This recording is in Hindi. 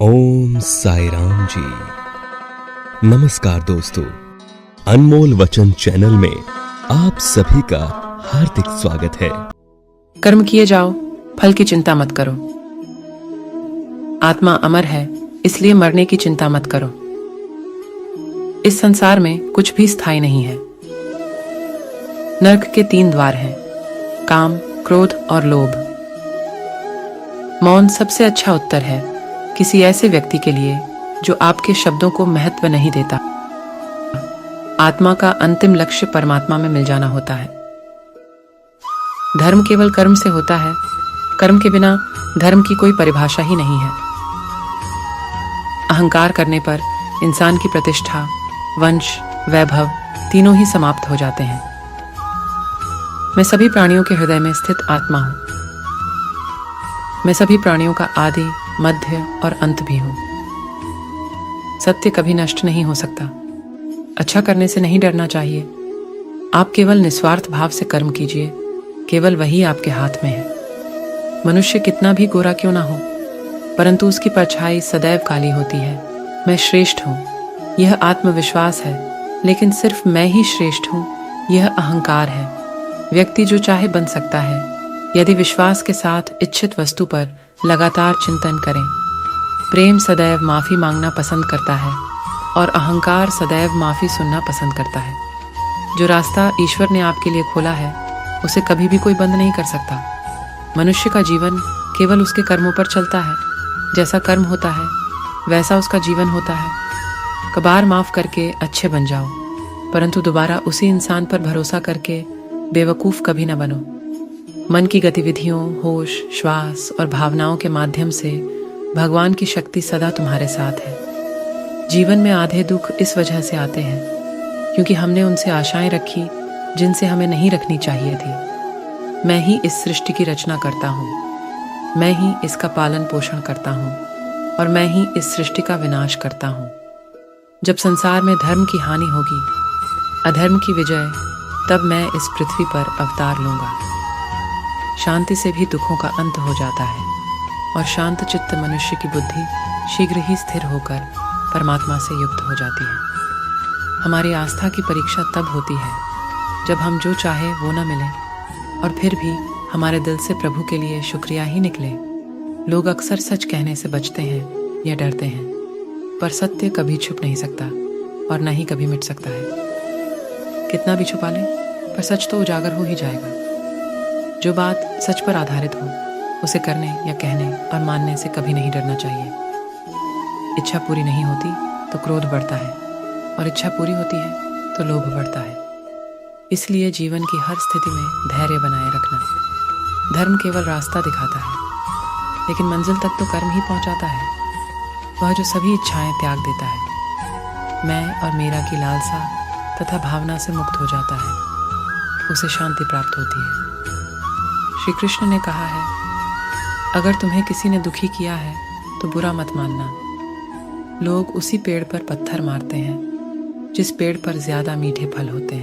ओम साई राम जी। नमस्कार दोस्तों, अनमोल वचन चैनल में आप सभी का हार्दिक स्वागत है। कर्म किए जाओ, फल की चिंता मत करो। आत्मा अमर है, इसलिए मरने की चिंता मत करो। इस संसार में कुछ भी स्थायी नहीं है। नरक के 3 द्वार हैं: काम, क्रोध और लोभ। मौन सबसे अच्छा उत्तर है किसी ऐसे व्यक्ति के लिए जो आपके शब्दों को महत्व नहीं देता। आत्मा का अंतिम लक्ष्य परमात्मा में मिल जाना होता है। धर्म केवल कर्म से होता है। कर्म के बिना धर्म की कोई परिभाषा ही नहीं है। अहंकार करने पर इंसान की प्रतिष्ठा, वंश, वैभव तीनों ही समाप्त हो जाते हैं। मैं सभी प्राणियों के हृदय में स्थित आत्मा हूं। मैं सभी प्राणियों का आदि, मध्य और अंत भी हूं। सत्य कभी नष्ट नहीं हो सकता। अच्छा करने से नहीं डरना चाहिए। आप केवल निस्वार्थ भाव से कर्म कीजिए, केवल वही आपके हाथ में है। मनुष्य कितना भी गोरा क्यों ना हो, परंतु उसकी परछाई सदैव काली होती है। मैं श्रेष्ठ हूं, यह आत्मविश्वास है, लेकिन सिर्फ मैं ही श्रेष्ठ हूं, यह अहंकार है। व्यक्ति जो चाहे बन सकता है, यदि विश्वास के साथ इच्छित वस्तु पर लगातार चिंतन करें। प्रेम सदैव माफी मांगना पसंद करता है और अहंकार सदैव माफी सुनना पसंद करता है। जो रास्ता ईश्वर ने आपके लिए खोला है, उसे कभी भी कोई बंद नहीं कर सकता। मनुष्य का जीवन केवल उसके कर्मों पर चलता है। जैसा कर्म होता है, वैसा उसका जीवन होता है। कबार माफ करके अच्छे बन जाओ, परंतु दोबारा उसी इंसान पर भरोसा करके बेवकूफ कभी न बनो। मन की गतिविधियों, होश, श्वास और भावनाओं के माध्यम से भगवान की शक्ति सदा तुम्हारे साथ है। जीवन में आधे दुख इस वजह से आते हैं क्योंकि हमने उनसे आशाएं रखी जिनसे हमें नहीं रखनी चाहिए थी। मैं ही इस सृष्टि की रचना करता हूँ, मैं ही इसका पालन पोषण करता हूँ और मैं ही इस सृष्टि का विनाश करता हूँ। जब संसार में धर्म की हानि होगी, अधर्म की विजय, तब मैं इस पृथ्वी पर अवतार लूंगा। शांति से भी दुखों का अंत हो जाता है और शांत चित्त मनुष्य की बुद्धि शीघ्र ही स्थिर होकर परमात्मा से युक्त हो जाती है। हमारी आस्था की परीक्षा तब होती है जब हम जो चाहे वो न मिले और फिर भी हमारे दिल से प्रभु के लिए शुक्रिया ही निकले। लोग अक्सर सच कहने से बचते हैं या डरते हैं, पर सत्य कभी छुप नहीं सकता और न ही कभी मिट सकता है। कितना भी छुपा लें, पर सच तो उजागर हो ही जाएगा। जो बात सच पर आधारित हो, उसे करने या कहने और मानने से कभी नहीं डरना चाहिए। इच्छा पूरी नहीं होती तो क्रोध बढ़ता है और इच्छा पूरी होती है तो लोभ बढ़ता है। इसलिए जीवन की हर स्थिति में धैर्य बनाए रखना। धर्म केवल रास्ता दिखाता है, लेकिन मंजिल तक तो कर्म ही पहुंचाता है। वह जो सभी इच्छाएं त्याग देता है, मैं और मेरा की लालसा तथा भावना से मुक्त हो जाता है, उसे शांति प्राप्त होती है। श्री कृष्ण ने कहा है, अगर तुम्हें किसी ने दुखी किया है तो बुरा मत मानना। लोग उसी पेड़ पर पत्थर मारते हैं जिस पेड़ पर ज्यादा मीठे फल होते हैं।